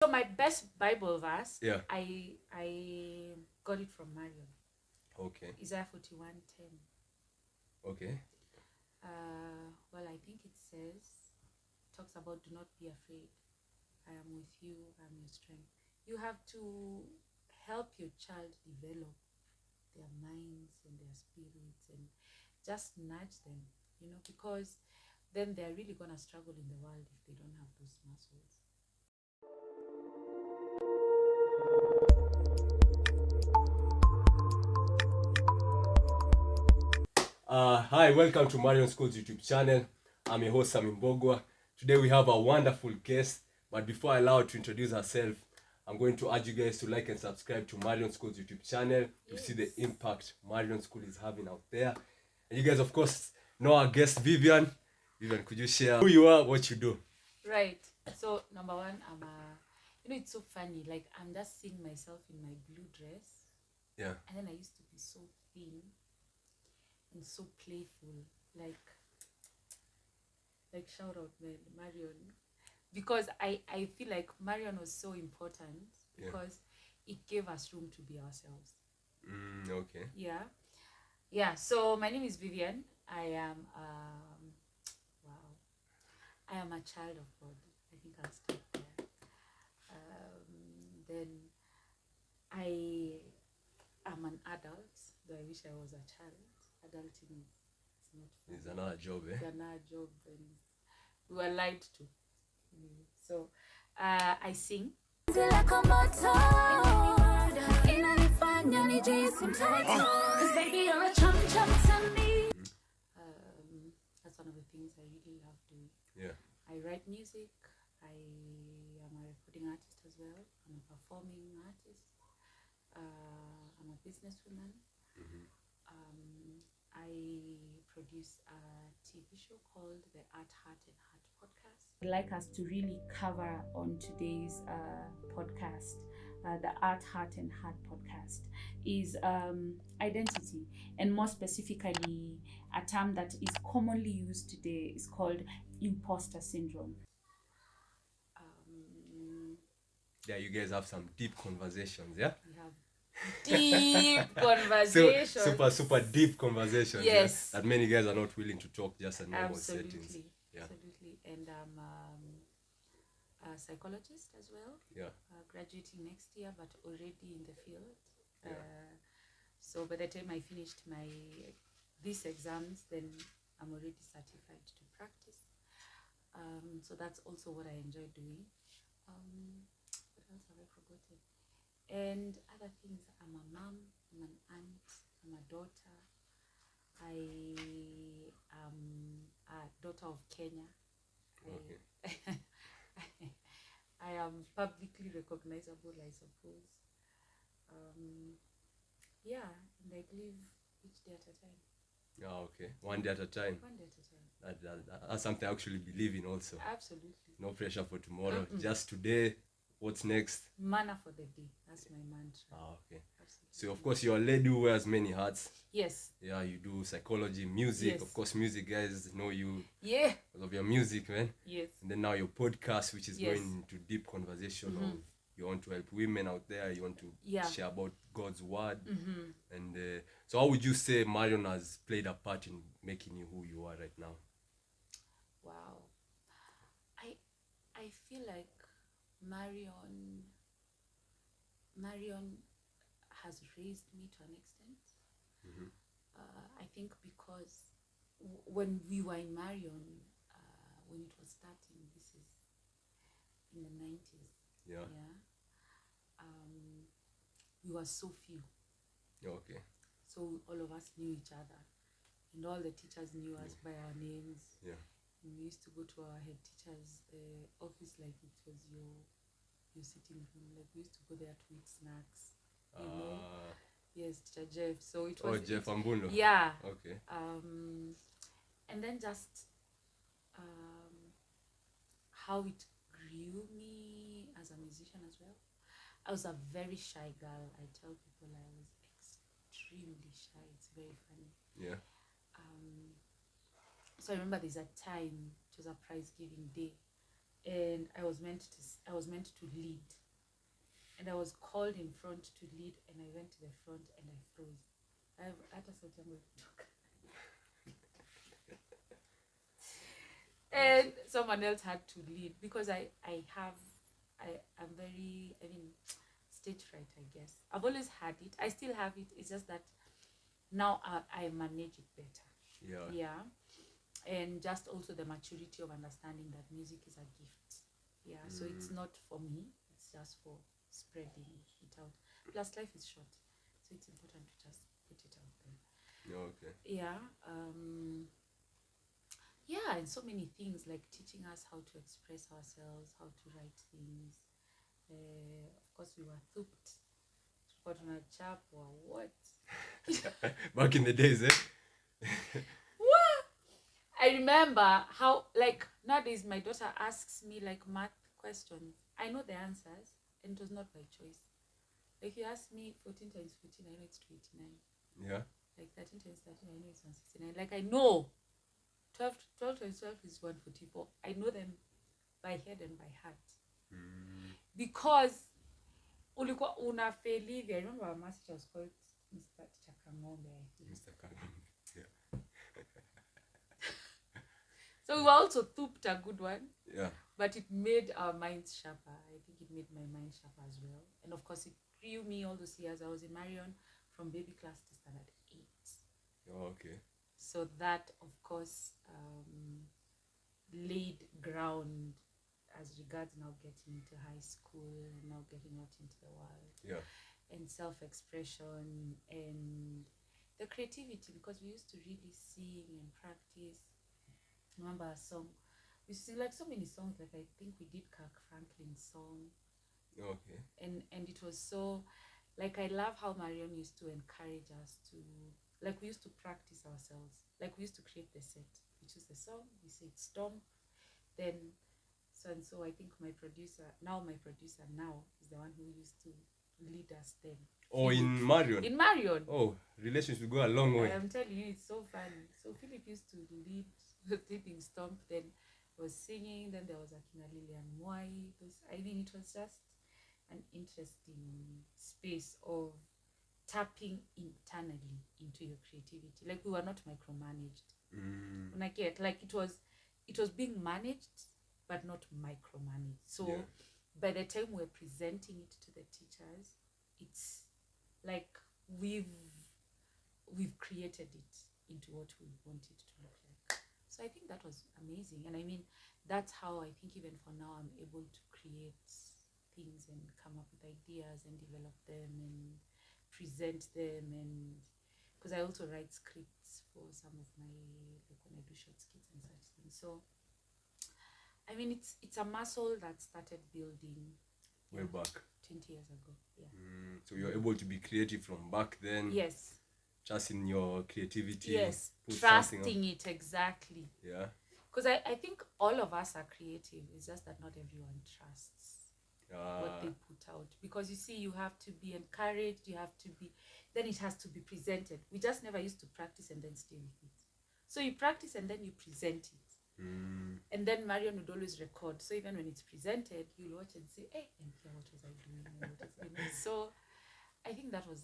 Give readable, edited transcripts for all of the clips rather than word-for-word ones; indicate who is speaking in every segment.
Speaker 1: So my best Bible verse,
Speaker 2: Yeah.
Speaker 1: I got it from Marion.
Speaker 2: Okay.
Speaker 1: Isaiah 41:10.
Speaker 2: Okay.
Speaker 1: Well, I think it talks about do not be afraid. I am with you. I am your strength. You have to help your child develop their minds and their spirits and just nudge them, because then they're really going to struggle in the world if they don't have those muscles.
Speaker 2: Hi, welcome to Marion School's YouTube channel. I'm your host, Sam Mbogwa. Today we have a wonderful guest, but before I allow her to introduce herself, I'm going to urge you guys to like and subscribe to Marion School's YouTube channel to see the impact Marion School is having out there. And you guys, of course, know our guest, Vivian. Vivian, could you share who you are, what you do?
Speaker 1: Right. So, number one, it's so funny. Like, I'm just seeing myself in my blue dress.
Speaker 2: Yeah.
Speaker 1: And then I used to be so thin and so playful. Like shout out, man, Marion. Because I feel like Marion was so important because it gave us room to be ourselves.
Speaker 2: Okay.
Speaker 1: Yeah. So my name is Vivian. I am I am a child of God. I think I'll start there. Then I am an adult, though I wish I was a child. Adulting is not fun.
Speaker 2: It's another job,
Speaker 1: It's another job, and we were lied to. So I sing. That's one of the things I really love doing.
Speaker 2: Yeah.
Speaker 1: I write music. I am a recording artist as well. I'm a performing artist. I'm a businesswoman. I produce a TV show called the Art, Heart and Heart podcast. I'd like us to really cover on today's podcast, the Art, Heart and Heart podcast, is identity, and more specifically, a term that is commonly used today is called imposter syndrome.
Speaker 2: Yeah, you guys have some deep conversations, yeah?
Speaker 1: We have deep conversations.
Speaker 2: So, super deep conversations.
Speaker 1: Yes.
Speaker 2: Yeah? That many guys are not willing to talk just in normal settings. Yeah.
Speaker 1: Absolutely. And I'm a psychologist as well.
Speaker 2: Yeah.
Speaker 1: Graduating next year, but already in the field.
Speaker 2: Yeah.
Speaker 1: So by the time I finished these exams, then I'm already certified to practice. So that's also what I enjoy doing. What else have I forgotten? And other things, I'm a mom, I'm an aunt, I'm a daughter. I am a daughter of Kenya.
Speaker 2: Okay.
Speaker 1: I am publicly recognizable, I suppose. Yeah, and I live each day at a time.
Speaker 2: Oh, okay. One day at a time.
Speaker 1: One day at a time.
Speaker 2: That's something I actually believe in also.
Speaker 1: Absolutely.
Speaker 2: No pressure for tomorrow. Just today. What's next?
Speaker 1: Manna for the day. That's my mantra.
Speaker 2: Oh, okay.
Speaker 1: Absolutely.
Speaker 2: So, of course, you're a lady who wears many hats.
Speaker 1: Yes.
Speaker 2: Yeah, you do psychology, music.
Speaker 1: Yes.
Speaker 2: Of course, music guys know you.
Speaker 1: Yeah.
Speaker 2: Because of your music, man.
Speaker 1: Yes.
Speaker 2: And then now your podcast, which is going into deep conversation of you want to help women out there. You want to share about God's word. And so how would you say Marion has played a part in making you who you are right now?
Speaker 1: Wow. I feel like Marion has raised me to an extent. I think because when we were in Marion, when it was starting, this is in the 90s.
Speaker 2: Yeah.
Speaker 1: We were so few.
Speaker 2: Okay.
Speaker 1: So all of us knew each other, and all the teachers knew us by our names.
Speaker 2: Yeah.
Speaker 1: And we used to go to our head teacher's office like it was your sitting room. Like we used to go there to eat snacks. Yes, Teacher Jeff. So it was.
Speaker 2: Oh, Jeff Ambulo.
Speaker 1: Yeah.
Speaker 2: Okay.
Speaker 1: And then just how it grew me as a musician as well. I was a very shy girl. I tell people I was extremely shy. It's very funny.
Speaker 2: Yeah.
Speaker 1: So I remember there's a time, it was a prize giving day, and I was meant to lead, and I was called in front to lead, and I went to the front and I froze. And someone else had to lead because I'm very, stage fright, I guess. I've always had it. I still have it. It's just that now I manage it better. Yeah. And just also the maturity of understanding that music is a gift. Yeah. So it's not for me. It's just for spreading it out. Plus, life is short, so it's important to just put it out there.
Speaker 2: Okay.
Speaker 1: Yeah. Yeah, and so many things like teaching us how to express ourselves, how to write things. Of course, we were thooped. Got on a chap or what?
Speaker 2: Back in the days, eh?
Speaker 1: What? I remember how, like, nowadays my daughter asks me like math questions. I know the answers, and it was not by choice. Like, you ask me 14 times 14, I know it's 289.
Speaker 2: Yeah.
Speaker 1: Like 13 times 13, I know it's 169. Like, I know 12 times 12 is 144. I know them by head and by heart. Because ulikuwa unafeli hivi. I remember our master was called Mr. Chakangombe.
Speaker 2: Mr. Kangombe. Yeah.
Speaker 1: So we were also thooped a good one.
Speaker 2: Yeah.
Speaker 1: But it made our minds sharper. I think it made my mind sharper as well. And of course, it grew me all those years. I was in Marion from baby class to standard 8.
Speaker 2: Oh, okay.
Speaker 1: So that, of course, laid ground as regards now getting into high school and now getting out into the world.
Speaker 2: Yeah.
Speaker 1: And self-expression and the creativity, because we used to really sing and practice. Remember a song? We used to sing like so many songs. Like, I think we did Kirk Franklin's song.
Speaker 2: Okay.
Speaker 1: And it was so, like, I love how Marion used to encourage us to, like, we used to practice ourselves. Like, we used to create the set. We choose the song, we say it's stomp, then so and so. I think my producer now is the one who used to lead us then.
Speaker 2: Oh,
Speaker 1: Philip.
Speaker 2: in Marion?
Speaker 1: In Marion.
Speaker 2: Oh, relations will go a long way.
Speaker 1: I'm telling you, it's so funny. So Philip used to lead the leading stomp, then was singing, then there was Akina Lilian Mwai. It was just an interesting space of tapping internally into your creativity. Like, we were not micromanaged. When I get, like, it was being managed but not micromanaged. So by the time we're presenting it to the teachers, it's like we've created it into what we want it to look like. So I think that was amazing. And that's how I think even for now I'm able to create things and come up with ideas and develop them and present them. And because I also write scripts for some of my, like, when I do short skits and such things. So it's a muscle that started building
Speaker 2: way back
Speaker 1: 20 years ago. Yeah.
Speaker 2: So you're able to be creative from back then.
Speaker 1: Yes.
Speaker 2: Just in your creativity.
Speaker 1: Yes. Trusting it, exactly.
Speaker 2: Yeah.
Speaker 1: Because I think all of us are creative. It's just that not everyone trusts what they put out. Because you see, you have to be encouraged. Then it has to be presented. We just never used to practice and then stay with it. So you practice and then you present it. And then Marion would always record. So even when it's presented, you'll watch and say, hey, and here, what was I doing? So I think that was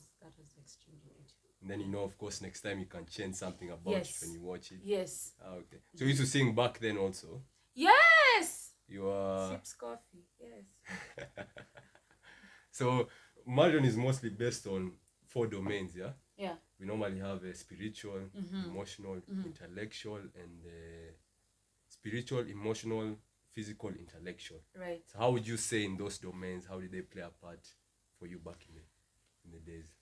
Speaker 1: extremely beautiful.
Speaker 2: And then, of course, next time you can change something about it when you watch it.
Speaker 1: Yes.
Speaker 2: Okay. So you used to sing back then also?
Speaker 1: Yes!
Speaker 2: You are...
Speaker 1: Sips coffee, yes.
Speaker 2: So Marion is mostly based on 4 domains, yeah?
Speaker 1: Yeah.
Speaker 2: We normally have a spiritual, emotional, intellectual, and spiritual, emotional, physical, intellectual.
Speaker 1: Right.
Speaker 2: So how would you say in those domains, how did they play a part for you back in the days?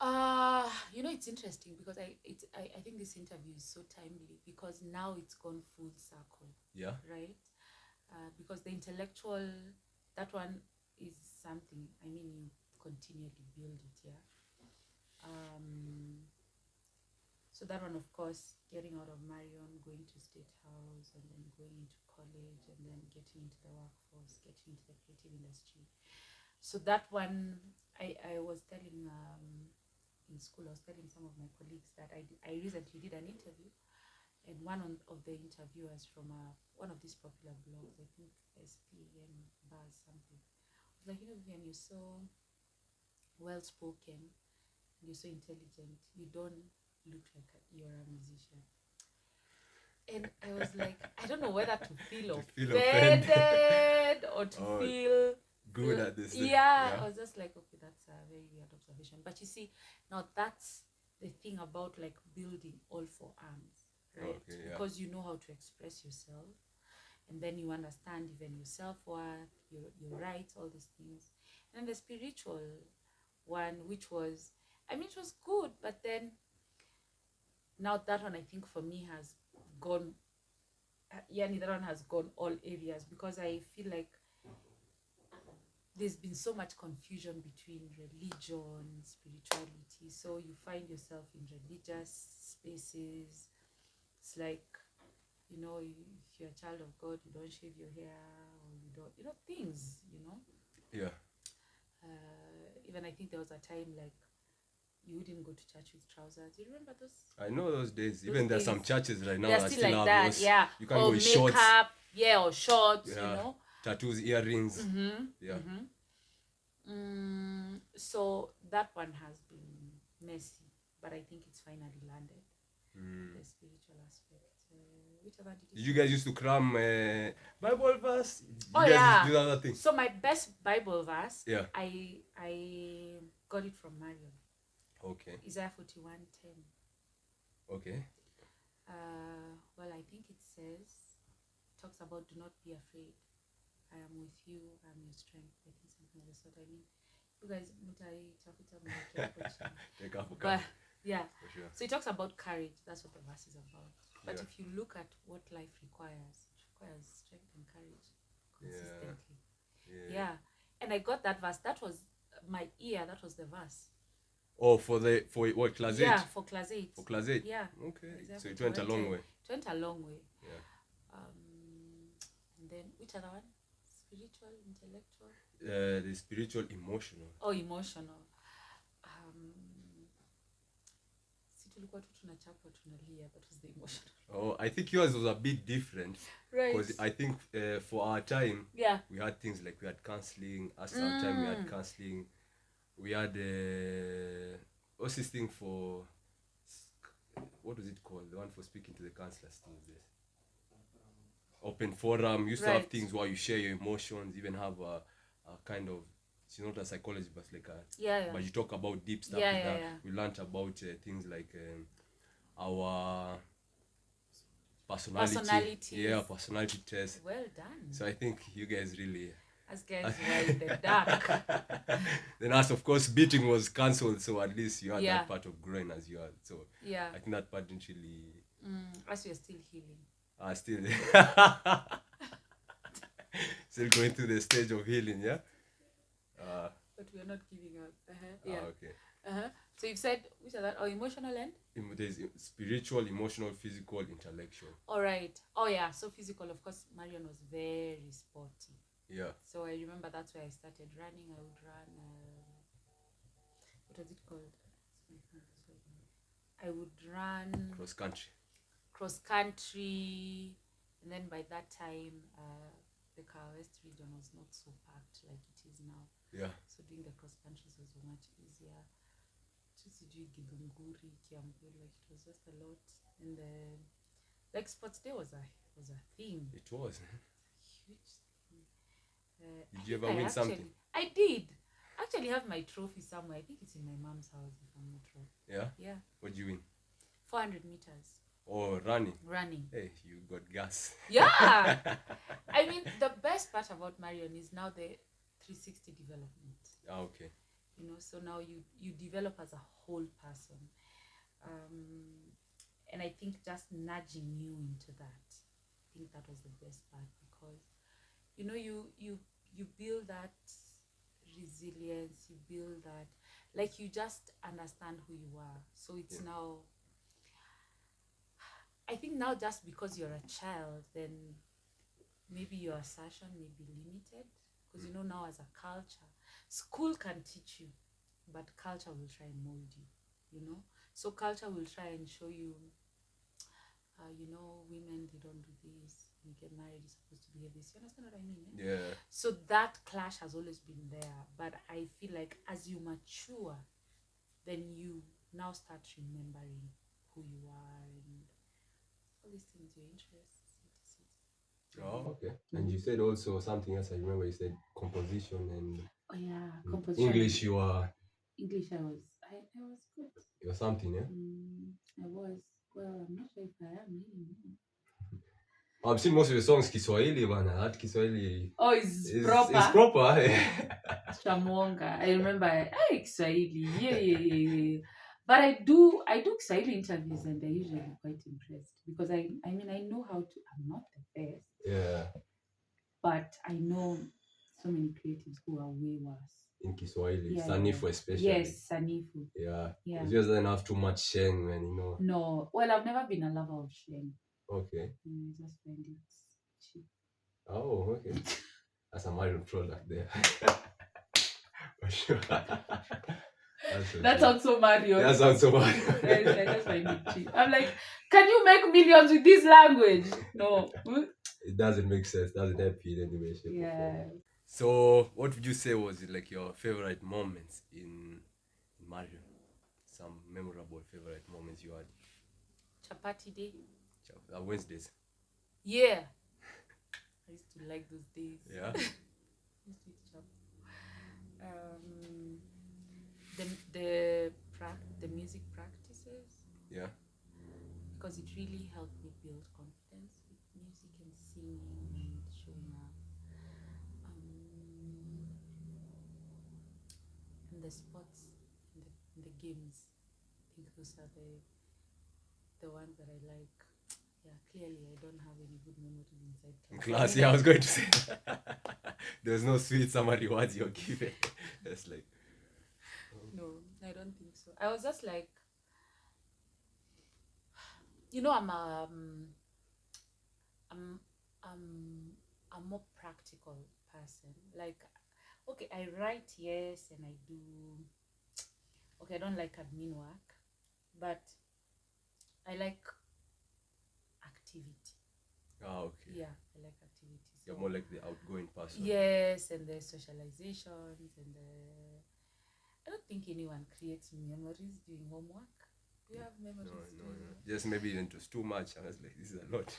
Speaker 1: It's interesting because I think this interview is so timely because now it's gone full circle.
Speaker 2: Yeah.
Speaker 1: Right? Because the intellectual, that one is something, you continually build it, yeah. So that one, of course, getting out of Marion, going to State House, and then going into college, and then getting into the workforce, getting into the creative industry. So that one, I was telling, in school, I was telling some of my colleagues that I recently did an interview, and one of the interviewers from a one of these popular blogs, I think SPM Buzz something. I was like, Vivian, you're so well spoken, you're so intelligent, you don't look like you're a musician. And I was like, I don't know whether to feel offended or to feel
Speaker 2: good at this thing.
Speaker 1: Yeah, I was just like, okay, that's a very weird observation. But you see, now that's the thing about like building all four arms, right? Because you know how to express yourself, and then you understand even your self-worth, your rights, all these things. And the spiritual one, which was, I mean, it was good, but then now that one, I think for me has gone, that one has gone all areas, because I feel like there's been so much confusion between religion, spirituality. So you find yourself in religious spaces. It's like, if you're a child of God, you don't shave your hair, or you don't, things,
Speaker 2: Yeah.
Speaker 1: Even I think there was a time like you wouldn't go to church with trousers. You remember those?
Speaker 2: I know those days. Even there's some churches right now
Speaker 1: that
Speaker 2: still
Speaker 1: like
Speaker 2: have
Speaker 1: that.
Speaker 2: those.
Speaker 1: Yeah.
Speaker 2: You can go with shorts.
Speaker 1: Or shorts.
Speaker 2: Yeah. Tattoos, earrings. Yeah.
Speaker 1: So that one has been messy, but I think it's finally landed. The spiritual aspect. Which other
Speaker 2: did you guys used to cram Bible verse?
Speaker 1: You guys
Speaker 2: do other things?
Speaker 1: So my best Bible verse,
Speaker 2: yeah,
Speaker 1: I got it from Marion.
Speaker 2: Okay.
Speaker 1: Isaiah 41:10.
Speaker 2: Okay.
Speaker 1: Well, I think it talks about, do not be afraid. I am with you. I am your strength. I think something of the sort. I mean, you guys, but yeah. For sure. So it talks about courage. That's what the verse is about. But if you look at what life requires, it requires strength and courage consistently. Yeah. And I got that verse. That was my ear. That was the verse.
Speaker 2: Oh, for what, class 8?
Speaker 1: Yeah, for class 8.
Speaker 2: For class 8?
Speaker 1: Yeah.
Speaker 2: Okay. So it went a long way.
Speaker 1: It went a long way.
Speaker 2: Yeah.
Speaker 1: And then, which other one? Spiritual, intellectual?
Speaker 2: The spiritual, emotional.
Speaker 1: Oh, emotional. That was the emotional.
Speaker 2: Oh, I think yours was a bit different.
Speaker 1: Right.
Speaker 2: Because I think for our time,
Speaker 1: yeah,
Speaker 2: we had things like we had counseling. At our time, we had counseling. We had what's this thing for? What was it called? The one for speaking to the counselors. Open forum. Used to have things where you share your emotions. Even have a kind of. It's not a psychology, but like but you talk about deep stuff. We learned about things like our personality. Yeah, personality test.
Speaker 1: Well done.
Speaker 2: So I think you guys really.
Speaker 1: As guys were in the dark.
Speaker 2: Then us, of course, beating was cancelled, so at least you had that part of growing as you had. So I think that part didn't really.
Speaker 1: As you're still healing.
Speaker 2: Still. Still going through the stage of healing, yeah.
Speaker 1: But we are not giving up.
Speaker 2: Okay.
Speaker 1: So you've said which are that? Oh, emotional and?
Speaker 2: There's spiritual, emotional, physical, intellectual.
Speaker 1: All right. Oh yeah. So physical, of course. Marion was very sporty.
Speaker 2: Yeah.
Speaker 1: So I remember that's where I started running. I would run. What was it called? I would run
Speaker 2: cross
Speaker 1: country, and then by that time, the Car West region was not so packed like it is now.
Speaker 2: Yeah.
Speaker 1: So doing the cross countries was much easier. Like it was just a lot, and like sports day was a thing.
Speaker 2: It was.
Speaker 1: Huge thing.
Speaker 2: Did you ever win something?
Speaker 1: I did. Actually have my trophy somewhere. I think it's in my mom's house if I'm not wrong.
Speaker 2: Yeah?
Speaker 1: Yeah.
Speaker 2: What did you win?
Speaker 1: 400 meters.
Speaker 2: Oh, running.
Speaker 1: Hey,
Speaker 2: you got gas.
Speaker 1: Yeah. I mean, the best part about Marion is now the 360 development.
Speaker 2: Okay.
Speaker 1: So now you develop as a whole person. And I think just nudging you into that, I think that was the best part, because you build that resilience, you build that, like, you just understand who you are. So it's now, I think now, just because you're a child, then maybe your assertion may be limited, because now as a culture, school can teach you, but culture will try and mold you. So culture will try and show you, women, they don't do this, when you get married, you're supposed to behave this. You understand what I mean?
Speaker 2: Yeah.
Speaker 1: So that clash has always been there. But I feel like as you mature, then you now start remembering who you are and all these things, your interests, etc.
Speaker 2: Oh, okay. And you said also something else. I remember you said composition and
Speaker 1: Oh yeah, composition.
Speaker 2: English. You are.
Speaker 1: English. I was good.
Speaker 2: You are something, yeah.
Speaker 1: I was. Well, I'm not sure if I am anymore.
Speaker 2: I've seen most of the songs Kiswahili, man. That Kiswahili.
Speaker 1: Oh, it's proper.
Speaker 2: It's proper.
Speaker 1: Shamonga. I remember. Hey, Kiswahili. Yeah. But I do Kiswahili interviews and they're usually quite impressed because I mean I know how to. I'm not the best.
Speaker 2: Yeah.
Speaker 1: But I know so many creatives who are way worse.
Speaker 2: In Kiswahili,
Speaker 1: Yeah,
Speaker 2: Sanifu especially.
Speaker 1: Yes, Sanifu.
Speaker 2: Yeah.
Speaker 1: Yeah.
Speaker 2: It just doesn't have too much sheng, man, you know.
Speaker 1: No. Well, I've never been a lover of sheng.
Speaker 2: Okay.
Speaker 1: I just find it cheap.
Speaker 2: Oh, okay. That's a Marion product there. For sure.
Speaker 1: That sounds so Marion.
Speaker 2: That sounds so Marion.
Speaker 1: I just find it cheap. I'm like, can you make millions with this language? No.
Speaker 2: It doesn't make sense. Doesn't help you in any way, shape, or form.
Speaker 1: Yeah.
Speaker 2: So, what would you say was like your favorite moments in Marion? Some memorable favorite moments you had?
Speaker 1: Chapati day.
Speaker 2: Wednesdays.
Speaker 1: Yeah. I used to like those days.
Speaker 2: Yeah.
Speaker 1: I used to eat chap. The music practices.
Speaker 2: Yeah.
Speaker 1: Because it really helped me build confidence with music and singing and showing up. And the sports and the games. I think those are the ones that I like. Yeah, clearly I don't have any good memories inside class.
Speaker 2: Yeah, I was going to say there's no sweet summer rewards you're given. It's like
Speaker 1: no, I don't think so. I was just like, you know, I'm a more practical person. Like, okay, I write, yes, and I do. Okay, I don't like admin work, but I like activity.
Speaker 2: oh, okay.
Speaker 1: Yeah, I like activity. So,
Speaker 2: You're more like the outgoing person.
Speaker 1: yes, and the socializations and I don't think anyone creates memories doing homework. Do you have memories?
Speaker 2: No. Just maybe it was too much. I was like, this is a lot.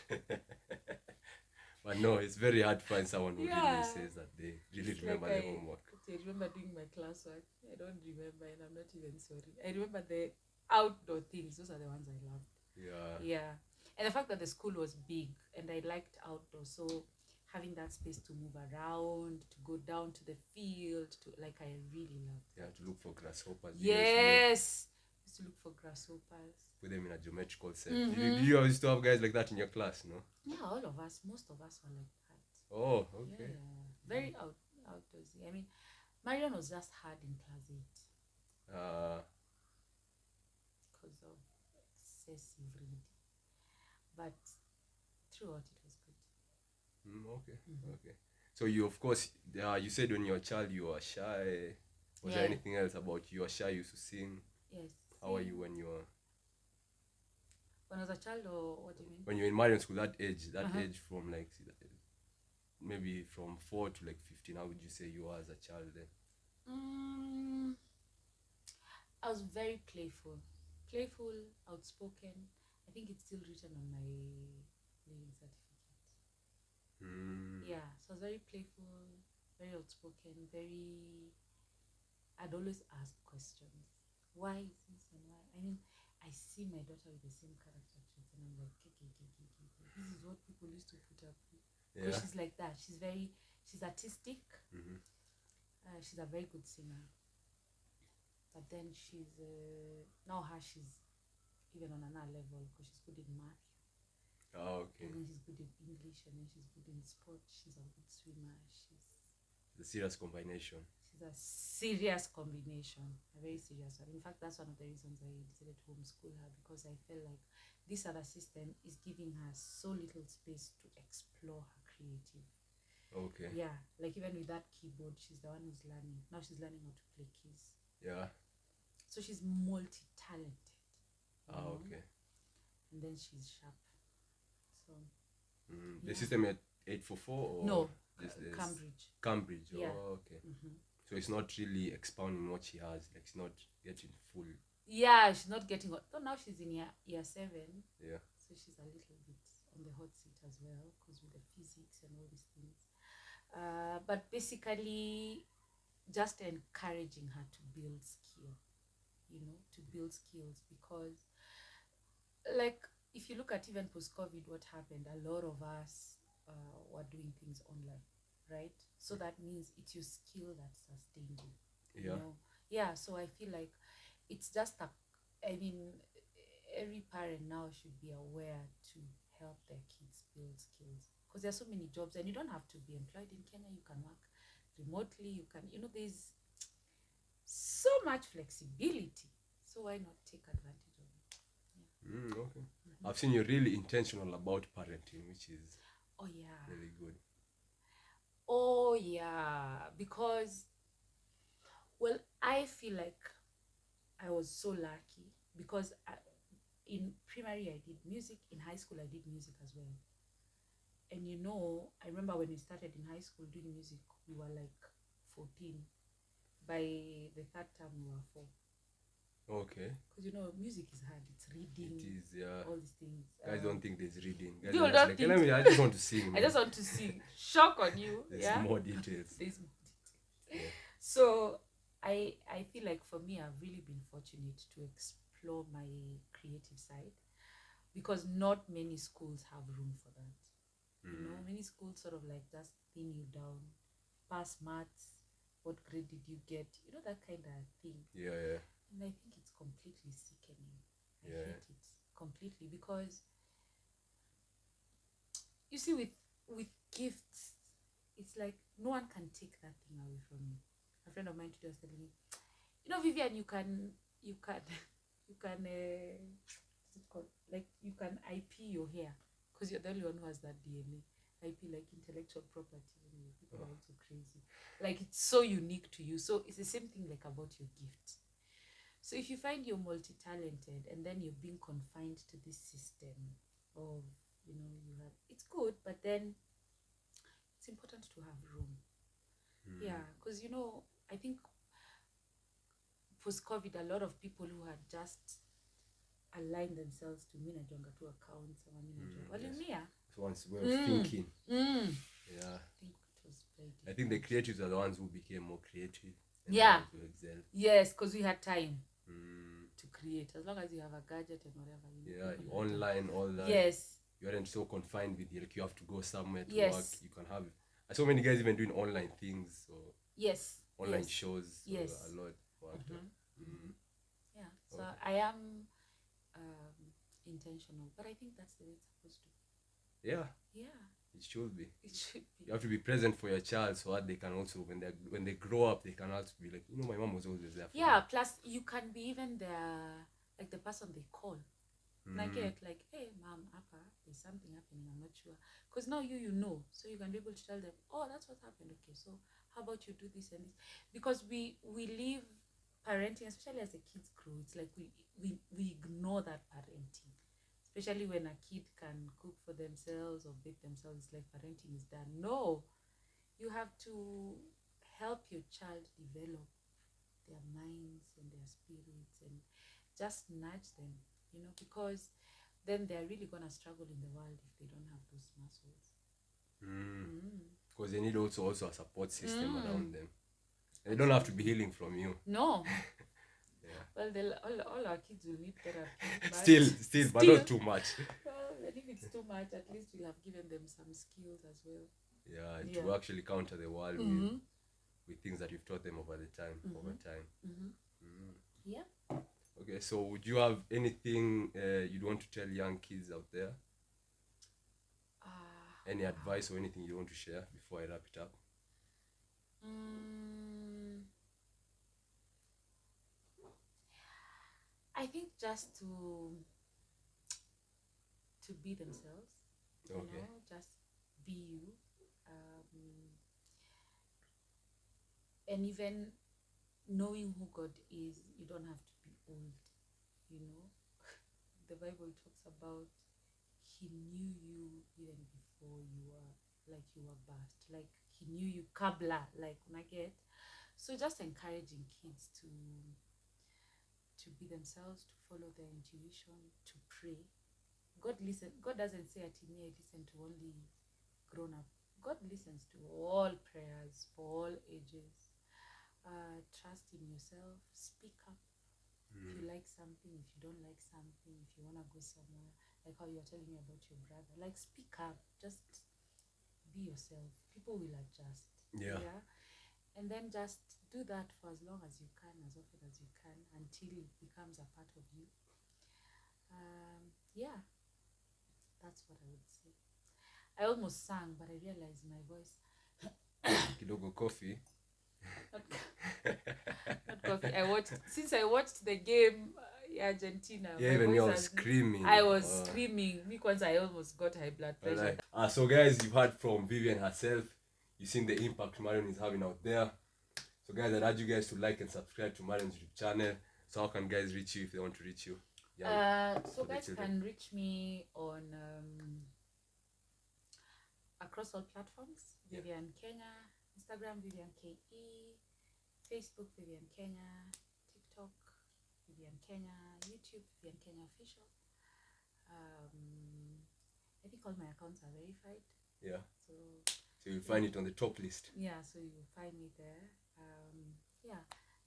Speaker 2: But no, it's very hard to find someone who really says that they really remember their homework.
Speaker 1: Okay, I remember doing my classwork. I don't remember, and I'm not even sorry. I remember the outdoor things. Those are the ones I loved. Yeah. And the fact that the school was big and I liked outdoors, so having that space to move around, to go down to the field, I really loved.
Speaker 2: Yeah, to look for grasshoppers.
Speaker 1: Yes. Used to look for grasshoppers.
Speaker 2: Put them in a geometrical set. Did you used to have guys like that in your class, no?
Speaker 1: Yeah, all of us. Most of us were like that.
Speaker 2: Oh, okay.
Speaker 1: Yeah. Very outdoorsy. I mean, Marion was just hard in class 8. Because of excessive reading. But throughout it was good.
Speaker 2: Okay. So you, of course, you said when you were a child you were shy. Was there anything else about you were shy? You used to sing?
Speaker 1: Yes.
Speaker 2: How were you when you were?
Speaker 1: When I was a child, or what do you mean?
Speaker 2: When you were in Marion school, that age from like maybe from 4 to like 15, how would you say you were as a child then?
Speaker 1: I was very playful, outspoken. I think it's still written on my leaving certificate. Yeah, so I was very playful, very outspoken, I'd always ask questions. Why is this and why? I mean, I see my daughter with the same character traits and I'm like, this is what people used to put up with. Yeah. She's like that. She's artistic. She's a very good singer. But then she's even on another level because she's good in math.
Speaker 2: Oh, okay.
Speaker 1: And then she's good in English, and then she's good in sports. She's a good swimmer. She's
Speaker 2: a serious combination.
Speaker 1: She's a serious combination, a very serious one. In fact, that's one of the reasons I decided to homeschool her, because I felt like this other system is giving her so little space to explore her creative.
Speaker 2: Okay.
Speaker 1: Yeah, like even with that keyboard, she's the one who's learning. Now she's learning how to play keys.
Speaker 2: Yeah.
Speaker 1: So she's multi-talented.
Speaker 2: Oh, okay.
Speaker 1: And then she's sharp. So
Speaker 2: The
Speaker 1: Yeah.
Speaker 2: system at 844 or
Speaker 1: No,
Speaker 2: just this?
Speaker 1: Cambridge.
Speaker 2: Cambridge.
Speaker 1: Yeah.
Speaker 2: Oh, okay. So it's not really expounding what she has. Like it's not getting full.
Speaker 1: Yeah, she's not getting hot. So now she's in year 7.
Speaker 2: Yeah.
Speaker 1: So she's a little bit on the hot seat as well, because with the physics and all these things. But basically, just encouraging her to build skill, to build skills, because like if you look at even post-COVID, what happened, a lot of us were doing things online, right? So that means it's your skill that sustained you. Yeah, so I feel like it's just every parent now should be aware to help their kids build skills, because there's so many jobs, and you don't have to be employed in Kenya. You can work remotely. You can, there's so much flexibility, so why not take advantage of it?
Speaker 2: Okay. I've seen you're really intentional about parenting, which is really good.
Speaker 1: Oh yeah, because I feel like I was so lucky, because in primary I did music, in high school I did music as well. And I remember when we started in high school doing music, we were like 14. By the third term we were 4.
Speaker 2: Okay.
Speaker 1: Because music is hard. It's reading.
Speaker 2: It is, yeah.
Speaker 1: All these things.
Speaker 2: Guys don't think there's reading. Guys
Speaker 1: People
Speaker 2: are
Speaker 1: don't
Speaker 2: like,
Speaker 1: think.
Speaker 2: I just want to sing.
Speaker 1: I just want to sing. Shock on you.
Speaker 2: There's
Speaker 1: yeah.
Speaker 2: more details.
Speaker 1: There's more details.
Speaker 2: Yeah.
Speaker 1: So I feel like for me, I've really been fortunate to explore my creative side, because not many schools have room for that. Many schools sort of like just pin you down, pass maths, what grade did you get, that kind of thing.
Speaker 2: Yeah.
Speaker 1: And I think it's completely sickening. I hate it completely, because you see, with gifts, it's like no one can take that thing away from you. A friend of mine today was telling me, Vivian, you can what's it called? Like, you can IP your hair, because you're the only one who has that DNA. IP, like intellectual property. People are also crazy. Like, it's so unique to you. So it's the same thing like about your gift. So if you find you're multi-talented, and then you're being confined to this system of, it's good, but then it's important to have room. Yeah, because I think post-COVID, a lot of people who had just aligned themselves to Mina Jonga to accounts,
Speaker 2: One's way of thinking. Yeah. I think the creatives are the ones who became more creative.
Speaker 1: Yeah. Yes, because we had time to create. As long as you have a gadget and whatever.
Speaker 2: Online, all that.
Speaker 1: Yes.
Speaker 2: You aren't so confined with like you have to go somewhere to
Speaker 1: Yes.
Speaker 2: work. You can have. I saw many guys even doing online things. So
Speaker 1: yes.
Speaker 2: online shows. So
Speaker 1: yes.
Speaker 2: A lot.
Speaker 1: Yeah. So I am intentional, but I think that's the way it's supposed to be.
Speaker 2: Yeah. It should be. You have to be present for your child, so that they can also, when they grow up, they can also be like, my mom was always there for me.
Speaker 1: Plus you can be even the person they call. And I get like, hey mom, Appa, there's something happening, I'm not sure. Because now you know, so you can be able to tell them, oh, that's what happened. Okay, so how about you do this and this? Because we leave parenting, especially as the kids grow, it's like we ignore that parenting. Especially when a kid can cook for themselves or bake themselves, it's like parenting is done. No, you have to help your child develop their minds and their spirits, and just nudge them, because then they're really going to struggle in the world if they don't have those muscles.
Speaker 2: Because they need also a support system around them. And they don't have to be healing from you.
Speaker 1: No. Well, all our kids will need therapy.
Speaker 2: Still, but not too much.
Speaker 1: Well, and if it's too much, at least we'll have given them some skills as well.
Speaker 2: Yeah, to actually counter the world with things that you've taught them over time.
Speaker 1: Yeah.
Speaker 2: Okay, so would you have anything you'd want to tell young kids out there? Any advice or anything you want to share before I wrap it up?
Speaker 1: I think just to be themselves.
Speaker 2: Okay.
Speaker 1: Just be you. And even knowing who God is, you don't have to be old. The Bible talks about He knew you even before you were birthed. Like he knew you kabla, like when I get. So just encouraging kids to be themselves, to follow their intuition, to pray. God doesn't say at me I listen to only grown up. God listens to all prayers for all ages. Trust in yourself, speak up. If you like something, if you don't like something, if you want to go somewhere, like how you were telling me about your brother, like speak up, just be yourself. People will adjust.
Speaker 2: Yeah.
Speaker 1: And then just do that for as long as you can, as often as you can, until it becomes a part of you. Yeah, that's what I would say. I almost sang, but I realized my voice.
Speaker 2: Kidogo coffee.
Speaker 1: Not coffee. Since I watched the game, Argentina.
Speaker 2: Yeah, even you were screaming.
Speaker 1: I was screaming. Because I almost got high blood pressure.
Speaker 2: Right. So guys, you've heard from Vivian herself. You've seen the impact Marion is having out there. So guys, I'd urge you guys to like and subscribe to Marion's YouTube channel. So how can guys reach you if they want to reach you?
Speaker 1: So guys can reach me on across all platforms. Vivian Kenya, Instagram Vivian KE, Facebook Vivian Kenya, TikTok Vivian Kenya, YouTube Vivian Kenya Official. I think all my accounts are verified.
Speaker 2: Yeah.
Speaker 1: So
Speaker 2: you'll find it on the top list.
Speaker 1: Yeah, so you'll find me there. Yeah.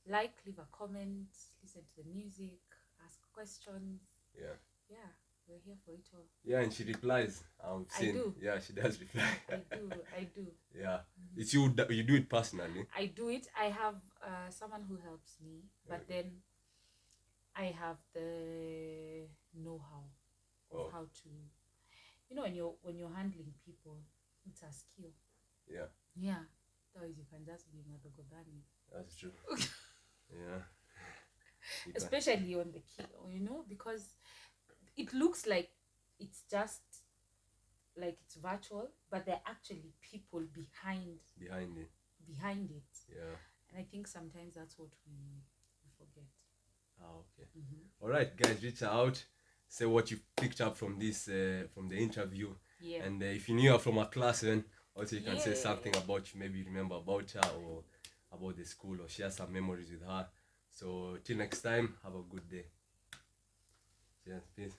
Speaker 1: Like, leave a comment, listen to the music, ask questions.
Speaker 2: Yeah.
Speaker 1: Yeah, we're here for it all.
Speaker 2: Yeah, and she replies. I've seen.
Speaker 1: I do.
Speaker 2: Yeah, she does reply.
Speaker 1: I do.
Speaker 2: Yeah. It's you do it personally.
Speaker 1: I do it. I have someone who helps me, but then I have the know-how of how to, when you're handling people, it's a skill.
Speaker 2: Yeah.
Speaker 1: Yeah. Otherwise you can just be Madagodani.
Speaker 2: That's true. Yeah.
Speaker 1: Especially on the key, because it looks like it's just like it's virtual, but there are actually people behind it.
Speaker 2: Yeah.
Speaker 1: And I think sometimes that's what we forget.
Speaker 2: Okay. All right, guys, reach out, say what you picked up from this from the interview.
Speaker 1: Yeah.
Speaker 2: And if you knew her from a class, then also you can say something about you, maybe remember about her or about the school, or share some memories with her. So till next time, have a good day. Cheers. Peace.